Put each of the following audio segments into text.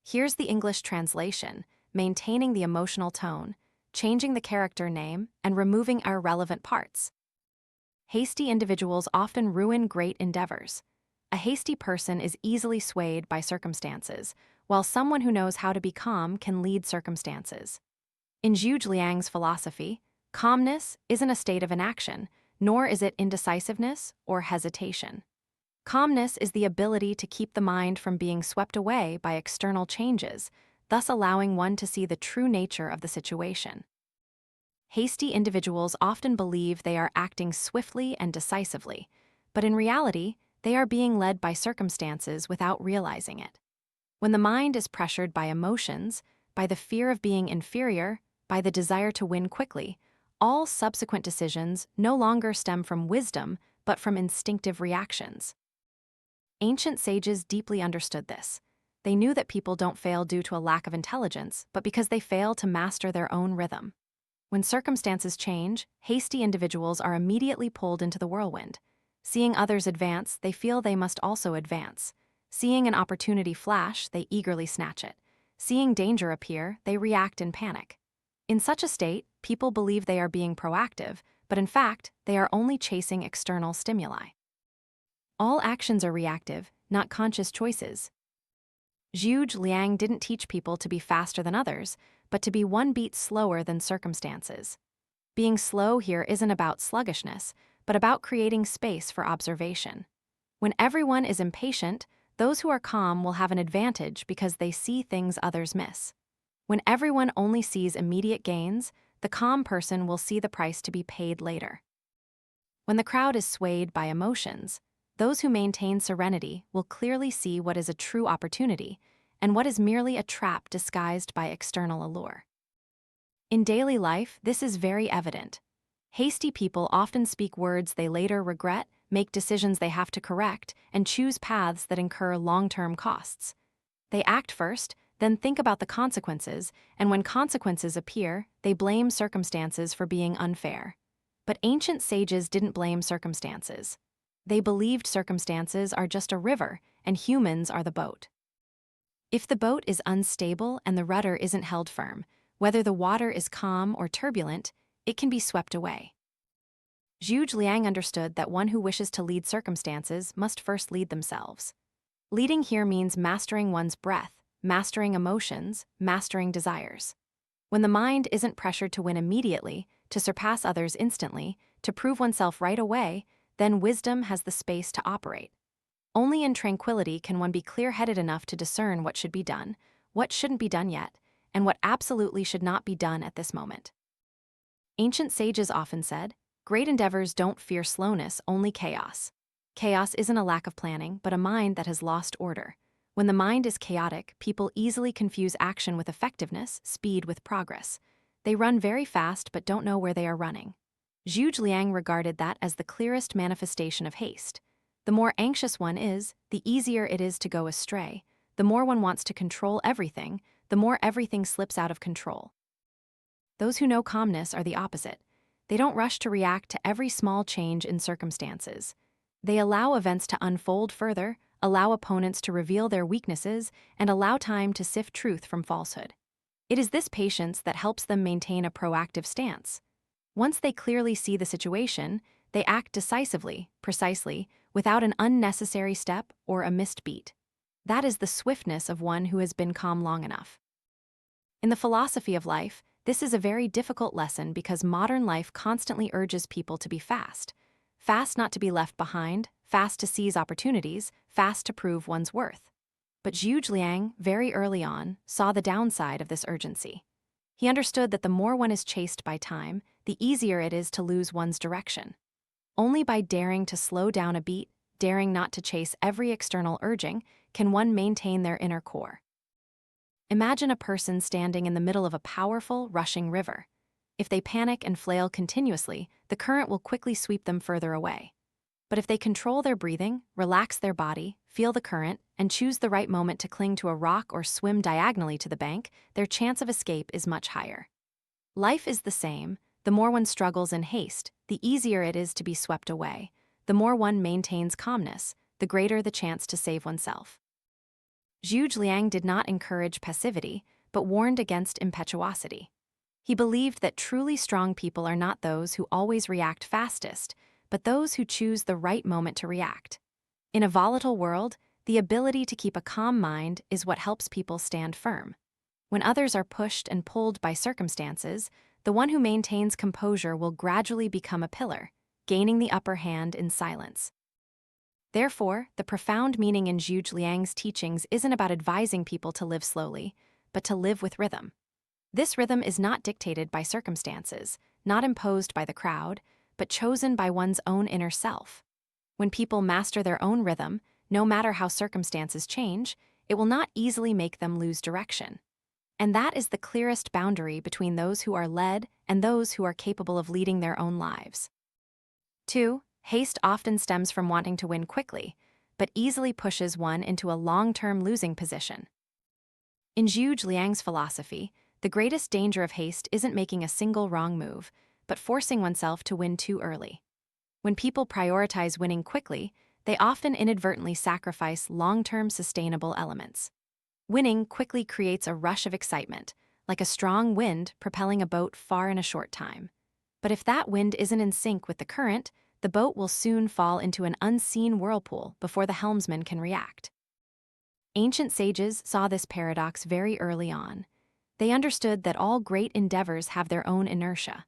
Here's the English translation: maintaining the emotional tone, changing the character name, and removing irrelevant parts. Hasty individuals often ruin great endeavors. A hasty person is easily swayed by circumstances, while someone who knows how to be calm can lead circumstances. In Zhuge Liang's philosophy, calmness isn't a state of inaction, nor is it indecisiveness or hesitation. Calmness is the ability to keep the mind from being swept away by external changes, thus allowing one to see the true nature of the situation. Hasty individuals often believe they are acting swiftly and decisively, but in reality, they are being led by circumstances without realizing it. When the mind is pressured by emotions, by the fear of being inferior, by the desire to win quickly, all subsequent decisions no longer stem from wisdom, but from instinctive reactions. Ancient sages deeply understood this. They knew that people don't fail due to a lack of intelligence, but because they fail to master their own rhythm. When circumstances change, hasty individuals are immediately pulled into the whirlwind. Seeing others advance, they feel they must also advance. Seeing an opportunity flash, they eagerly snatch it. Seeing danger appear, they react in panic. In such a state, people believe they are being proactive, but in fact, they are only chasing external stimuli. All actions are reactive, not conscious choices. Zhuge Liang didn't teach people to be faster than others, but to be one beat slower than circumstances. Being slow here isn't about sluggishness, but about creating space for observation. When everyone is impatient, those who are calm will have an advantage because they see things others miss. When everyone only sees immediate gains, the calm person will see the price to be paid later. When the crowd is swayed by emotions, those who maintain serenity will clearly see what is a true opportunity and what is merely a trap disguised by external allure. In daily life, this is very evident. Hasty people often speak words they later regret, make decisions they have to correct, and choose paths that incur long-term costs. They act first, then think about the consequences, and when consequences appear, they blame circumstances for being unfair. But ancient sages didn't blame circumstances. They believed circumstances are just a river, and humans are the boat. If the boat is unstable and the rudder isn't held firm, whether the water is calm or turbulent, it can be swept away. Zhuge Liang understood that one who wishes to lead circumstances must first lead themselves. Leading here means mastering one's breath, mastering emotions, mastering desires. When the mind isn't pressured to win immediately, to surpass others instantly, to prove oneself right away, then wisdom has the space to operate. Only in tranquility can one be clear-headed enough to discern what should be done, what shouldn't be done yet, and what absolutely should not be done at this moment. Ancient sages often said, "Great endeavors don't fear slowness, only chaos." Chaos isn't a lack of planning, but a mind that has lost order. When the mind is chaotic, people easily confuse action with effectiveness, speed with progress. They run very fast but don't know where they are running. Zhuge Liang regarded that as the clearest manifestation of haste. The more anxious one is, the easier it is to go astray. The more one wants to control everything, the more everything slips out of control. Those who know calmness are the opposite. They don't rush to react to every small change in circumstances. They allow events to unfold further, allow opponents to reveal their weaknesses, and allow time to sift truth from falsehood. It is this patience that helps them maintain a proactive stance. Once they clearly see the situation, they act decisively, precisely, without an unnecessary step or a missed beat. That is the swiftness of one who has been calm long enough. In the philosophy of life, this is a very difficult lesson because modern life constantly urges people to be fast. Fast not to be left behind, fast to seize opportunities, fast to prove one's worth. But Zhuge Liang, very early on, saw the downside of this urgency. He understood that the more one is chased by time, the easier it is to lose one's direction. Only by daring to slow down a beat, daring not to chase every external urging, can one maintain their inner core. Imagine a person standing in the middle of a powerful, rushing river. If they panic and flail continuously, the current will quickly sweep them further away. But if they control their breathing, relax their body, feel the current, and choose the right moment to cling to a rock or swim diagonally to the bank, their chance of escape is much higher. Life is the same. The more one struggles in haste, the easier it is to be swept away. The more one maintains calmness, the greater the chance to save oneself. Zhuge Liang did not encourage passivity, but warned against impetuosity. He believed that truly strong people are not those who always react fastest, but those who choose the right moment to react. In a volatile world, the ability to keep a calm mind is what helps people stand firm. When others are pushed and pulled by circumstances, the one who maintains composure will gradually become a pillar, gaining the upper hand in silence. Therefore, the profound meaning in Zhuge Liang's teachings isn't about advising people to live slowly, but to live with rhythm. This rhythm is not dictated by circumstances, not imposed by the crowd, but chosen by one's own inner self. When people master their own rhythm, no matter how circumstances change, it will not easily make them lose direction. And that is the clearest boundary between those who are led and those who are capable of leading their own lives. 2. Haste often stems from wanting to win quickly, but easily pushes one into a long-term losing position. In Zhuge Liang's philosophy, the greatest danger of haste isn't making a single wrong move, but forcing oneself to win too early. When people prioritize winning quickly, they often inadvertently sacrifice long-term sustainable elements. Winning quickly creates a rush of excitement, like a strong wind propelling a boat far in a short time. But if that wind isn't in sync with the current, the boat will soon fall into an unseen whirlpool before the helmsman can react. Ancient sages saw this paradox very early on. They understood that all great endeavors have their own inertia.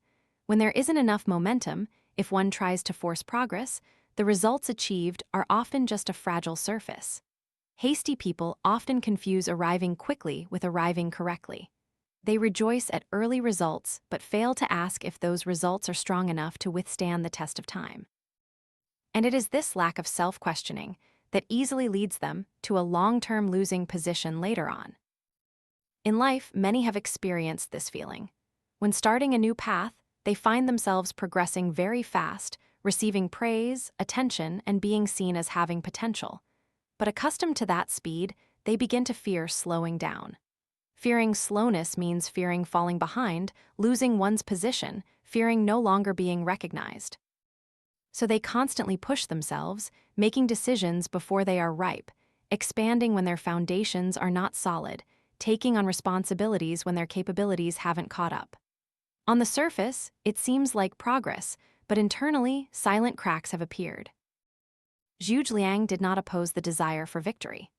When there isn't enough momentum, if one tries to force progress, the results achieved are often just a fragile surface. Hasty people often confuse arriving quickly with arriving correctly. They rejoice at early results but fail to ask if those results are strong enough to withstand the test of time. And it is this lack of self-questioning that easily leads them to a long-term losing position later on. In life, many have experienced this feeling. When starting a new path, they find themselves progressing very fast, receiving praise, attention, and being seen as having potential. But accustomed to that speed, they begin to fear slowing down. Fearing slowness means fearing falling behind, losing one's position, fearing no longer being recognized. So they constantly push themselves, making decisions before they are ripe, expanding when their foundations are not solid, taking on responsibilities when their capabilities haven't caught up. On the surface, it seems like progress, but internally, silent cracks have appeared. Zhuge Liang did not oppose the desire for victory.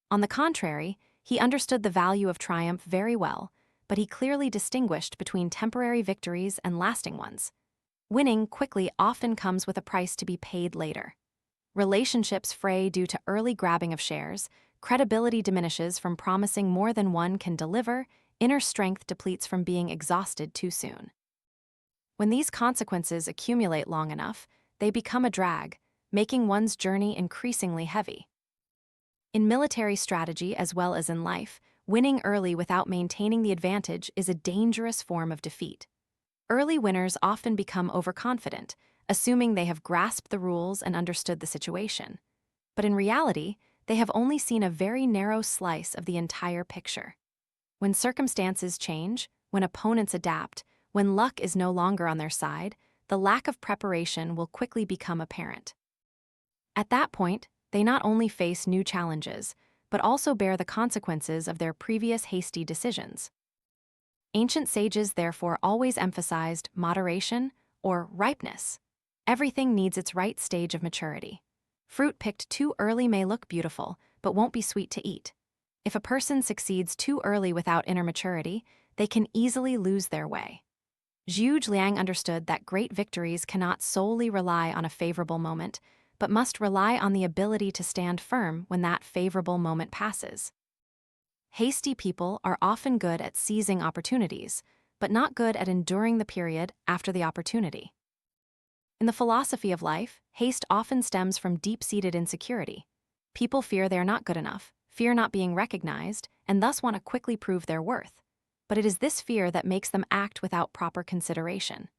On the contrary, he understood the value of triumph very well, but he clearly distinguished between temporary victories and lasting ones. Winning quickly often comes with a price to be paid later. Relationships fray due to early grabbing of shares, credibility diminishes from promising more than one can deliver, inner strength depletes from being exhausted too soon. When these consequences accumulate long enough, they become a drag, making one's journey increasingly heavy. In military strategy as well as in life, winning early without maintaining the advantage is a dangerous form of defeat. Early winners often become overconfident, assuming they have grasped the rules and understood the situation. But in reality, they have only seen a very narrow slice of the entire picture. When circumstances change, when opponents adapt, when luck is no longer on their side, the lack of preparation will quickly become apparent. At that point, they not only face new challenges, but also bear the consequences of their previous hasty decisions. Ancient sages therefore always emphasized moderation or ripeness. Everything needs its right stage of maturity. Fruit picked too early may look beautiful, but won't be sweet to eat. If a person succeeds too early without inner maturity, they can easily lose their way. Zhuge Liang understood that great victories cannot solely rely on a favorable moment, but must rely on the ability to stand firm when that favorable moment passes. Hasty people are often good at seizing opportunities, but not good at enduring the period after the opportunity. In the philosophy of life, haste often stems from deep-seated insecurity. People fear they are not good enough, fear not being recognized, and thus want to quickly prove their worth. But it is this fear that makes them act without proper consideration.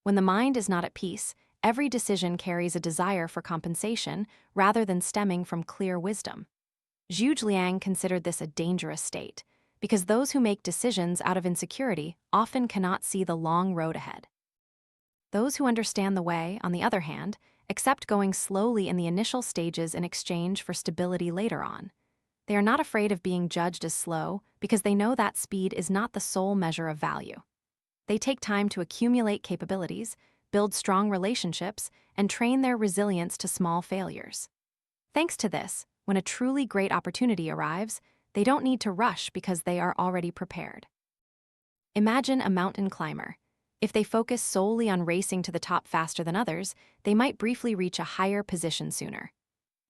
When the mind is not at peace, every decision carries a desire for compensation rather than stemming from clear wisdom. Zhuge Liang considered this a dangerous state, because those who make decisions out of insecurity often cannot see the long road ahead. Those who understand the way, on the other hand, accept going slowly in the initial stages in exchange for stability later on. They are not afraid of being judged as slow because they know that speed is not the sole measure of value. They take time to accumulate capabilities, build strong relationships, and train their resilience to small failures. Thanks to this, when a truly great opportunity arrives, they don't need to rush because they are already prepared. Imagine a mountain climber. If they focus solely on racing to the top faster than others, they might briefly reach a higher position sooner.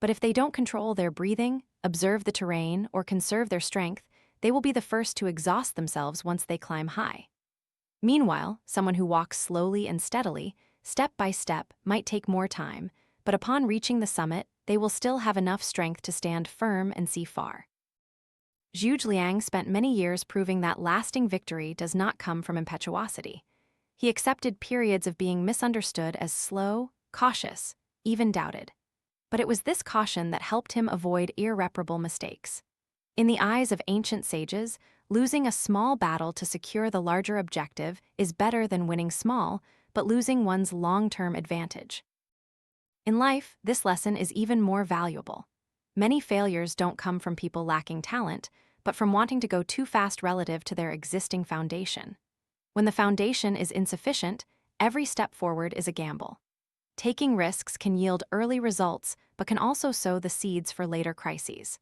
But if they don't control their breathing, observe the terrain, or conserve their strength, they will be the first to exhaust themselves once they climb high. Meanwhile, someone who walks slowly and steadily, step by step, might take more time, but upon reaching the summit, they will still have enough strength to stand firm and see far. Zhuge Liang spent many years proving that lasting victory does not come from impetuosity. He accepted periods of being misunderstood as slow, cautious, even doubted. But it was this caution that helped him avoid irreparable mistakes. In the eyes of ancient sages, losing a small battle to secure the larger objective is better than winning small, but losing one's long-term advantage. In life, this lesson is even more valuable. Many failures don't come from people lacking talent, but from wanting to go too fast relative to their existing foundation. When the foundation is insufficient, every step forward is a gamble. Taking risks can yield early results, but can also sow the seeds for later crises.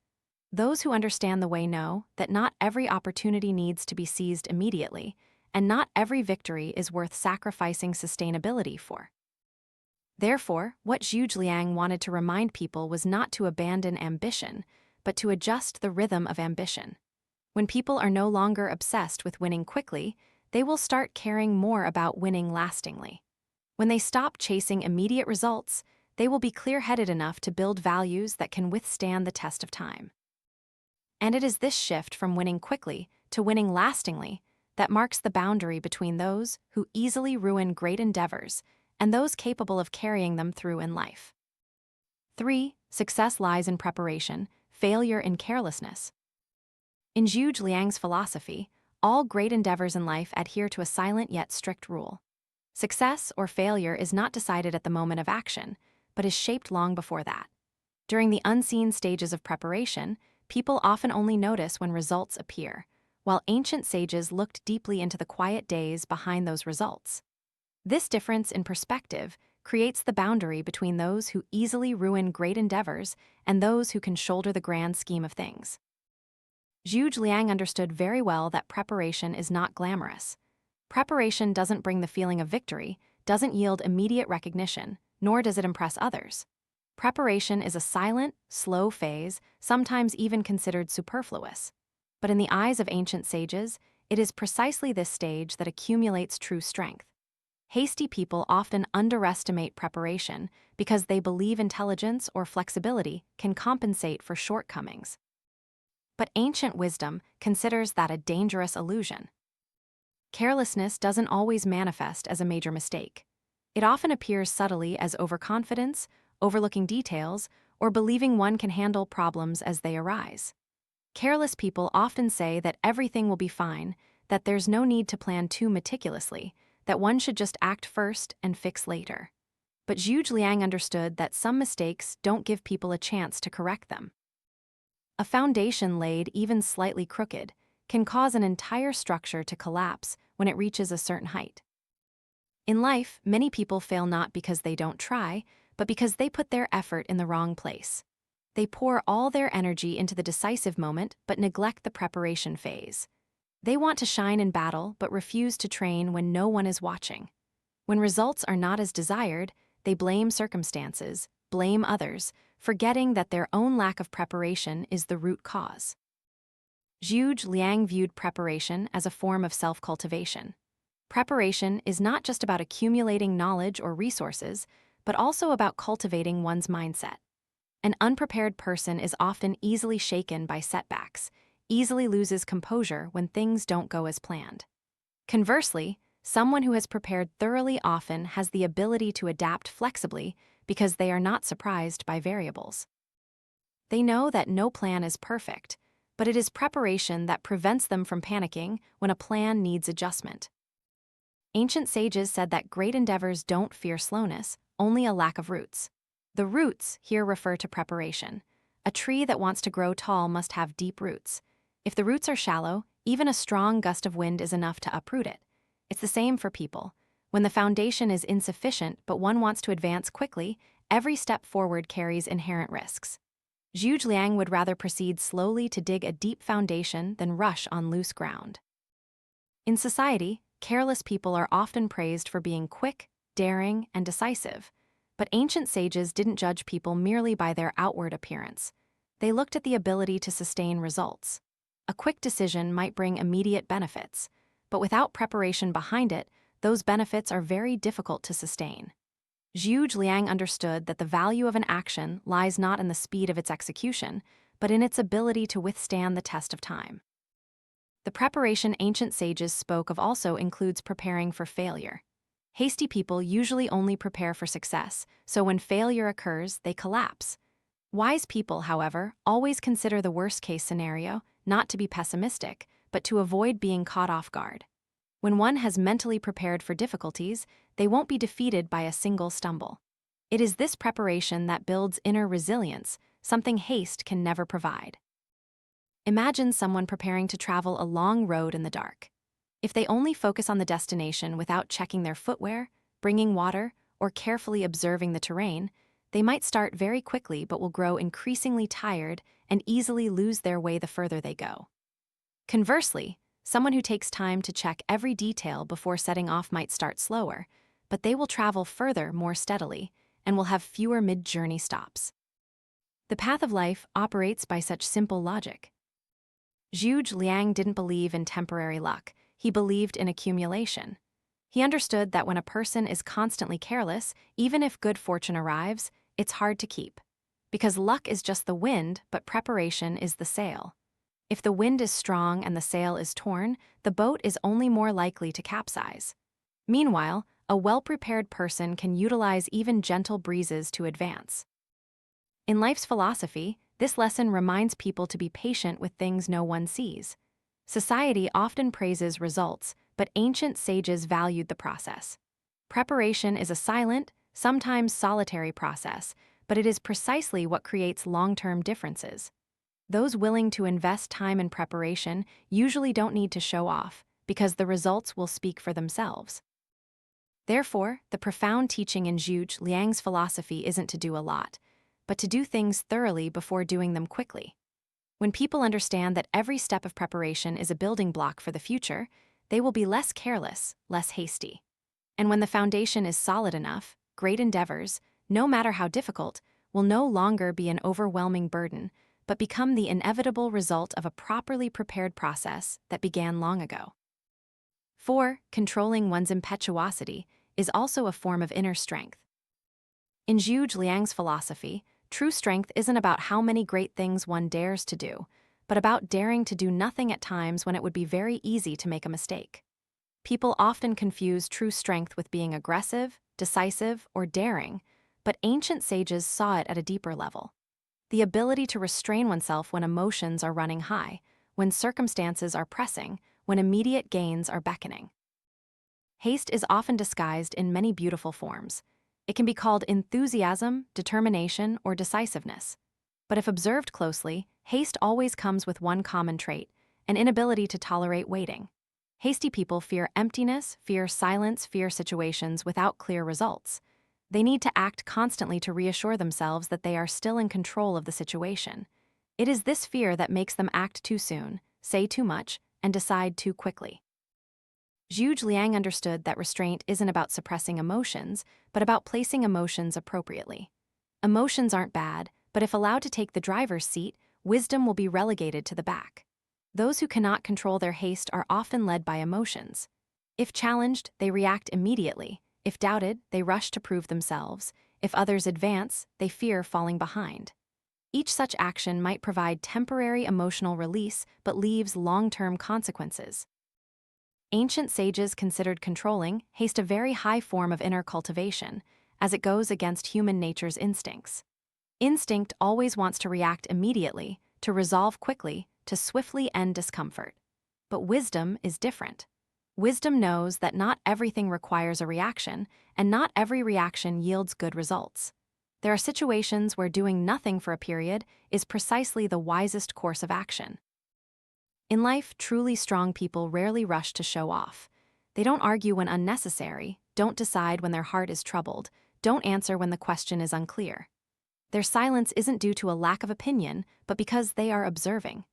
Those who understand the way know that not every opportunity needs to be seized immediately, and not every victory is worth sacrificing sustainability for. Therefore, what Zhuge Liang wanted to remind people was not to abandon ambition, but to adjust the rhythm of ambition. When people are no longer obsessed with winning quickly, they will start caring more about winning lastingly. When they stop chasing immediate results, they will be clear-headed enough to build values that can withstand the test of time. And it is this shift from winning quickly to winning lastingly that marks the boundary between those who easily ruin great endeavors and those capable of carrying them through in life. 3. Success lies in preparation, failure in carelessness. In Zhuge Liang's philosophy, all great endeavors in life adhere to a silent yet strict rule. Success or failure is not decided at the moment of action, but is shaped long before that. During the unseen stages of preparation, people often only notice when results appear, while ancient sages looked deeply into the quiet days behind those results. This difference in perspective creates the boundary between those who easily ruin great endeavors and those who can shoulder the grand scheme of things. Zhuge Liang understood very well that preparation is not glamorous. Preparation doesn't bring the feeling of victory, doesn't yield immediate recognition, nor does it impress others. Preparation is a silent, slow phase, sometimes even considered superfluous. But in the eyes of ancient sages, it is precisely this stage that accumulates true strength. Hasty people often underestimate preparation because they believe intelligence or flexibility can compensate for shortcomings. But ancient wisdom considers that a dangerous illusion. Carelessness doesn't always manifest as a major mistake. It often appears subtly as overconfidence, overlooking details, or believing one can handle problems as they arise. Careless people often say that everything will be fine, that there's no need to plan too meticulously, that one should just act first and fix later. But Zhuge Liang understood that some mistakes don't give people a chance to correct them. A foundation laid even slightly crooked can cause an entire structure to collapse when it reaches a certain height. In life, many people fail not because they don't try, but because they put their effort in the wrong place. They pour all their energy into the decisive moment but neglect the preparation phase. They want to shine in battle but refuse to train when no one is watching. When results are not as desired, they blame circumstances, blame others, forgetting that their own lack of preparation is the root cause. Zhuge Liang viewed preparation as a form of self-cultivation. Preparation is not just about accumulating knowledge or resources, but also about cultivating one's mindset. An unprepared person is often easily shaken by setbacks, easily loses composure when things don't go as planned. Conversely, someone who has prepared thoroughly often has the ability to adapt flexibly because they are not surprised by variables. They know that no plan is perfect, but it is preparation that prevents them from panicking when a plan needs adjustment. Ancient sages said that great endeavors don't fear slowness, only a lack of roots. The roots here refer to preparation. A tree that wants to grow tall must have deep roots. If the roots are shallow, even a strong gust of wind is enough to uproot it. It's the same for people. When the foundation is insufficient but one wants to advance quickly, every step forward carries inherent risks. Zhuge Liang would rather proceed slowly to dig a deep foundation than rush on loose ground. In society, careless people are often praised for being quick, daring, and decisive. But ancient sages didn't judge people merely by their outward appearance. They looked at the ability to sustain results. A quick decision might bring immediate benefits, but without preparation behind it, those benefits are very difficult to sustain. Zhuge Liang understood that the value of an action lies not in the speed of its execution, but in its ability to withstand the test of time. The preparation ancient sages spoke of also includes preparing for failure. Hasty people usually only prepare for success, so when failure occurs, they collapse. Wise people, however, always consider the worst-case scenario, not to be pessimistic, but to avoid being caught off guard. When one has mentally prepared for difficulties, they won't be defeated by a single stumble. It is this preparation that builds inner resilience, something haste can never provide. Imagine someone preparing to travel a long road in the dark. If they only focus on the destination without checking their footwear, bringing water, or carefully observing the terrain, they might start very quickly but will grow increasingly tired and easily lose their way the further they go. Conversely, someone who takes time to check every detail before setting off might start slower, but they will travel further more steadily and will have fewer mid-journey stops. The path of life operates by such simple logic. Zhuge Liang didn't believe in temporary luck, he believed in accumulation. He understood that when a person is constantly careless, even if good fortune arrives, it's hard to keep. Because luck is just the wind, but preparation is the sail. If the wind is strong and the sail is torn, the boat is only more likely to capsize. Meanwhile, a well-prepared person can utilize even gentle breezes to advance. In life's philosophy, this lesson reminds people to be patient with things no one sees. Society often praises results, but ancient sages valued the process. Preparation is a silent, sometimes solitary process, but it is precisely what creates long-term differences. Those willing to invest time in preparation usually don't need to show off, because the results will speak for themselves. Therefore, the profound teaching in Zhuge Liang's philosophy isn't to do a lot, but to do things thoroughly before doing them quickly. When people understand that every step of preparation is a building block for the future, they will be less careless, less hasty. And when the foundation is solid enough, great endeavors, no matter how difficult, will no longer be an overwhelming burden, but become the inevitable result of a properly prepared process that began long ago. 4. Controlling one's impetuosity is also a form of inner strength. In Zhuge Liang's philosophy, true strength isn't about how many great things one dares to do, but about daring to do nothing at times when it would be very easy to make a mistake. People often confuse true strength with being aggressive, decisive, or daring, but ancient sages saw it at a deeper level. The ability to restrain oneself when emotions are running high, when circumstances are pressing, when immediate gains are beckoning. Haste is often disguised in many beautiful forms. It can be called enthusiasm, determination, or decisiveness. But if observed closely, haste always comes with one common trait: an inability to tolerate waiting. Hasty people fear emptiness, fear silence, fear situations without clear results. They need to act constantly to reassure themselves that they are still in control of the situation. It is this fear that makes them act too soon, say too much, and decide too quickly. Zhuge Liang understood that restraint isn't about suppressing emotions, but about placing emotions appropriately. Emotions aren't bad, but if allowed to take the driver's seat, wisdom will be relegated to the back. Those who cannot control their haste are often led by emotions. If challenged, they react immediately. If doubted, they rush to prove themselves. If others advance, they fear falling behind. Each such action might provide temporary emotional release, but leaves long-term consequences. Ancient sages considered controlling haste a very high form of inner cultivation, as it goes against human nature's instincts. Instinct always wants to react immediately, to resolve quickly, to swiftly end discomfort. But wisdom is different. Wisdom knows that not everything requires a reaction, and not every reaction yields good results. There are situations where doing nothing for a period is precisely the wisest course of action. In life, truly strong people rarely rush to show off. They don't argue when unnecessary, don't decide when their heart is troubled, don't answer when the question is unclear. Their silence isn't due to a lack of opinion, but because they are observing.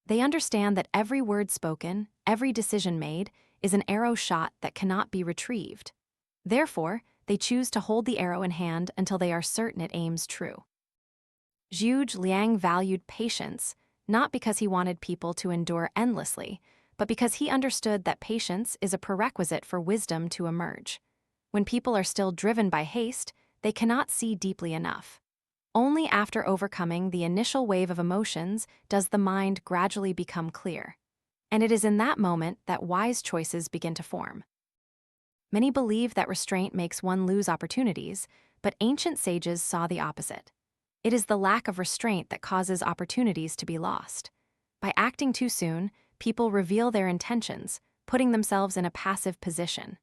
They understand that every word spoken, every decision made, is an arrow shot that cannot be retrieved. Therefore, they choose to hold the arrow in hand until they are certain it aims true. Zhuge Liang valued patience, not because he wanted people to endure endlessly, but because he understood that patience is a prerequisite for wisdom to emerge. When people are still driven by haste, they cannot see deeply enough. Only after overcoming the initial wave of emotions does the mind gradually become clear. And it is in that moment that wise choices begin to form. Many believe that restraint makes one lose opportunities, but ancient sages saw the opposite. It is the lack of restraint that causes opportunities to be lost. By acting too soon, people reveal their intentions, putting themselves in a passive position.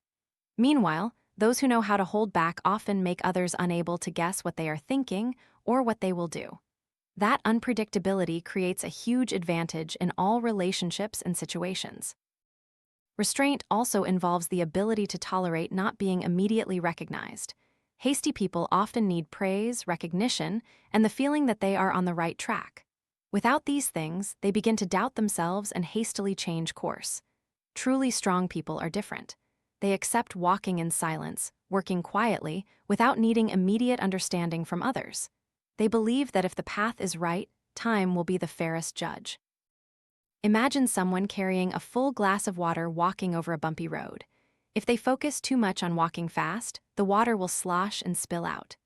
Meanwhile, those who know how to hold back often make others unable to guess what they are thinking or what they will do. That unpredictability creates a huge advantage in all relationships and situations. Restraint also involves the ability to tolerate not being immediately recognized. Hasty people often need praise, recognition, and the feeling that they are on the right track. Without these things, they begin to doubt themselves and hastily change course. Truly strong people are different. They accept walking in silence, working quietly, without needing immediate understanding from others. They believe that if the path is right, time will be the fairest judge. Imagine someone carrying a full glass of water walking over a bumpy road. If they focus too much on walking fast, the water will slosh and spill out.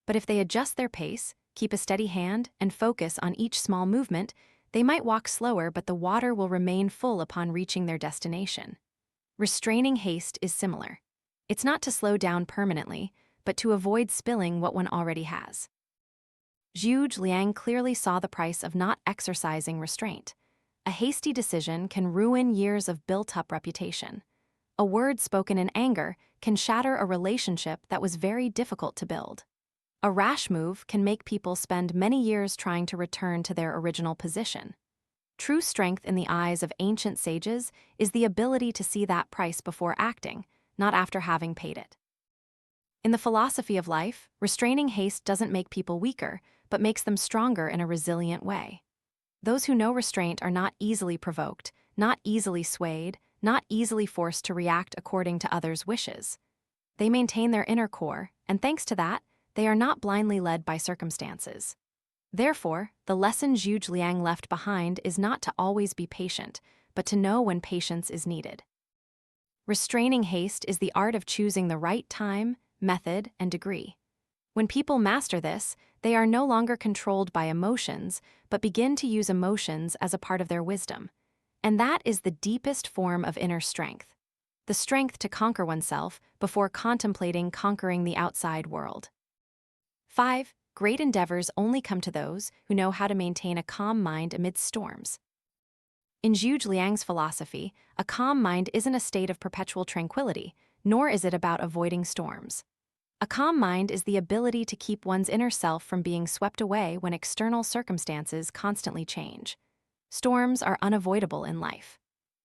But if they adjust their pace, keep a steady hand, and focus on each small movement, they might walk slower, but the water will remain full upon reaching their destination. Restraining haste is similar. It's not to slow down permanently, but to avoid spilling what one already has. Zhuge Liang clearly saw the price of not exercising restraint. A hasty decision can ruin years of built-up reputation. A word spoken in anger can shatter a relationship that was very difficult to build. A rash move can make people spend many years trying to return to their original position. True strength in the eyes of ancient sages is the ability to see that price before acting, not after having paid it. In the philosophy of life, restraining haste doesn't make people weaker, but makes them stronger in a resilient way. Those who know restraint are not easily provoked, not easily swayed, not easily forced to react according to others' wishes. They maintain their inner core, and thanks to that, they are not blindly led by circumstances. Therefore, the lesson Zhuge Liang left behind is not to always be patient, but to know when patience is needed. Restraining haste is the art of choosing the right time, method, and degree. When people master this, they are no longer controlled by emotions, but begin to use emotions as a part of their wisdom. And that is the deepest form of inner strength. The strength to conquer oneself before contemplating conquering the outside world. 5. Great endeavors only come to those who know how to maintain a calm mind amidst storms. In Zhuge Liang's philosophy, a calm mind isn't a state of perpetual tranquility, nor is it about avoiding storms. A calm mind is the ability to keep one's inner self from being swept away when external circumstances constantly change. Storms are unavoidable in life.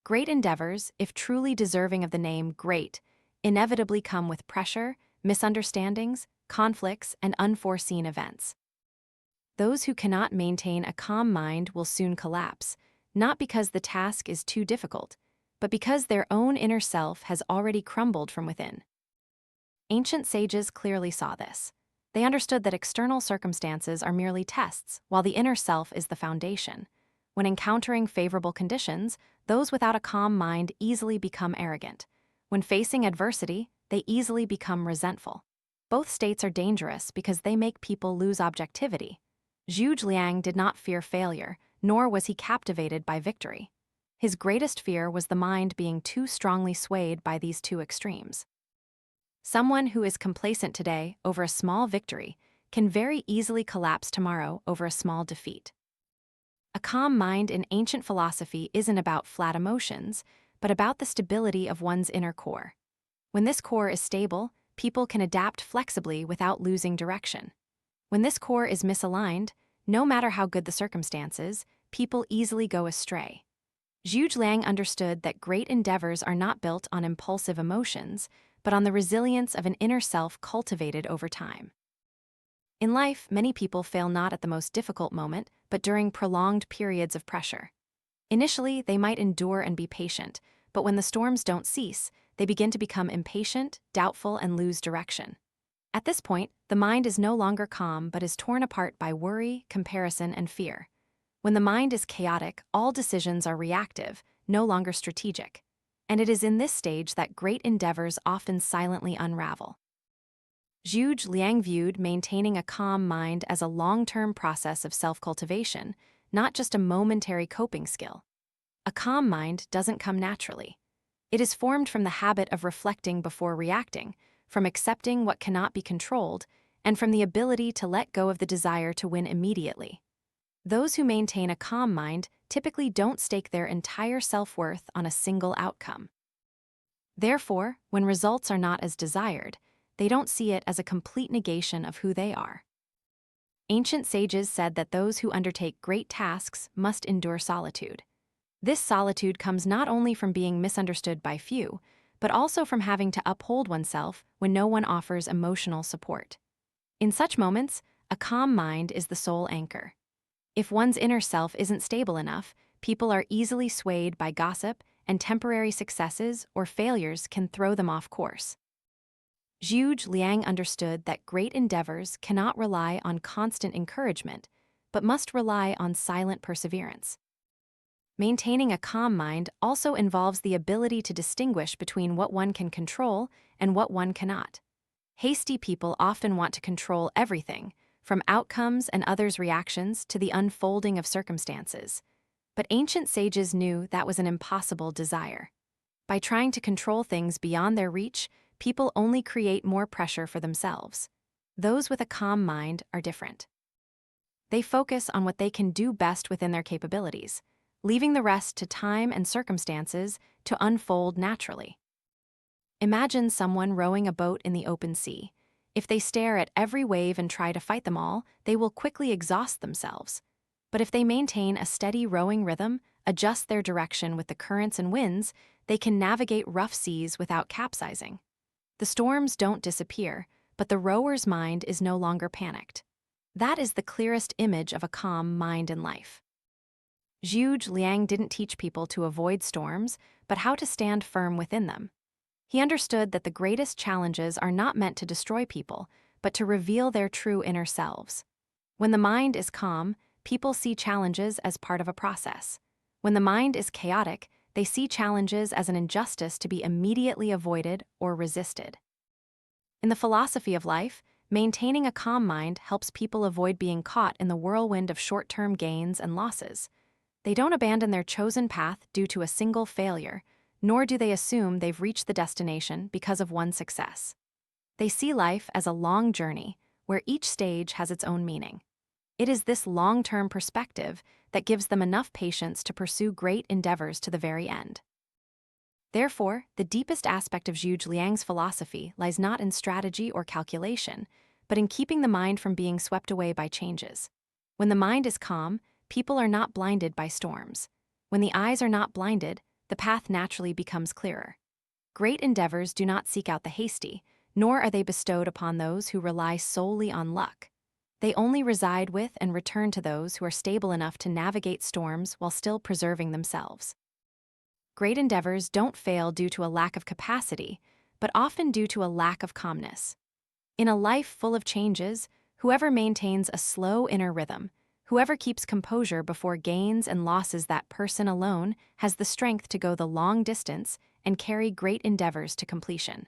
Great endeavors, if truly deserving of the name great, inevitably come with pressure, misunderstandings, conflicts, and unforeseen events. Those who cannot maintain a calm mind will soon collapse, not because the task is too difficult, but because their own inner self has already crumbled from within. Ancient sages clearly saw this. They understood that external circumstances are merely tests, while the inner self is the foundation. When encountering favorable conditions, those without a calm mind easily become arrogant. When facing adversity, they easily become resentful. Both states are dangerous because they make people lose objectivity. Zhuge Liang did not fear failure, nor was he captivated by victory. His greatest fear was the mind being too strongly swayed by these two extremes. Someone who is complacent today over a small victory can very easily collapse tomorrow over a small defeat. A calm mind in ancient philosophy isn't about flat emotions, but about the stability of one's inner core. When this core is stable, people can adapt flexibly without losing direction. When this core is misaligned, no matter how good the circumstances, people easily go astray. Zhuge Liang understood that great endeavors are not built on impulsive emotions, but on the resilience of an inner self cultivated over time. In life, many people fail not at the most difficult moment, but during prolonged periods of pressure. Initially, they might endure and be patient, but when the storms don't cease, they begin to become impatient, doubtful, and lose direction. At this point, the mind is no longer calm but is torn apart by worry, comparison, and fear. When the mind is chaotic, all decisions are reactive, no longer strategic. And it is in this stage that great endeavors often silently unravel. Zhuge Liang viewed maintaining a calm mind as a long-term process of self-cultivation, not just a momentary coping skill. A calm mind doesn't come naturally. It is formed from the habit of reflecting before reacting, from accepting what cannot be controlled, and from the ability to let go of the desire to win immediately. Those who maintain a calm mind typically don't stake their entire self-worth on a single outcome. Therefore, when results are not as desired, they don't see it as a complete negation of who they are. Ancient sages said that those who undertake great tasks must endure solitude. This solitude comes not only from being misunderstood by few, but also from having to uphold oneself when no one offers emotional support. In such moments, a calm mind is the sole anchor. If one's inner self isn't stable enough, people are easily swayed by gossip, and temporary successes or failures can throw them off course. Zhuge Liang understood that great endeavors cannot rely on constant encouragement, but must rely on silent perseverance. Maintaining a calm mind also involves the ability to distinguish between what one can control and what one cannot. Hasty people often want to control everything, from outcomes and others' reactions to the unfolding of circumstances. But ancient sages knew that was an impossible desire. By trying to control things beyond their reach, people only create more pressure for themselves. Those with a calm mind are different. They focus on what they can do best within their capabilities, leaving the rest to time and circumstances to unfold naturally. Imagine someone rowing a boat in the open sea. If they stare at every wave and try to fight them all, they will quickly exhaust themselves. But if they maintain a steady rowing rhythm, adjust their direction with the currents and winds, they can navigate rough seas without capsizing. The storms don't disappear, but the rower's mind is no longer panicked. That is the clearest image of a calm mind in life. Zhuge Liang didn't teach people to avoid storms, but how to stand firm within them. He understood that the greatest challenges are not meant to destroy people, but to reveal their true inner selves. When the mind is calm, people see challenges as part of a process. When the mind is chaotic, they see challenges as an injustice to be immediately avoided or resisted. In the philosophy of life, maintaining a calm mind helps people avoid being caught in the whirlwind of short-term gains and losses. They don't abandon their chosen path due to a single failure, nor do they assume they've reached the destination because of one success. They see life as a long journey, where each stage has its own meaning. It is this long-term perspective that gives them enough patience to pursue great endeavors to the very end. Therefore, the deepest aspect of Zhuge Liang's philosophy lies not in strategy or calculation, but in keeping the mind from being swept away by changes. When the mind is calm, people are not blinded by storms. When the eyes are not blinded, the path naturally becomes clearer. Great endeavors do not seek out the hasty, nor are they bestowed upon those who rely solely on luck. They only reside with and return to those who are stable enough to navigate storms while still preserving themselves. Great endeavors don't fail due to a lack of capacity, but often due to a lack of calmness. In a life full of changes, whoever maintains a slow inner rhythm, whoever keeps composure before gains and losses, that person alone has the strength to go the long distance and carry great endeavors to completion.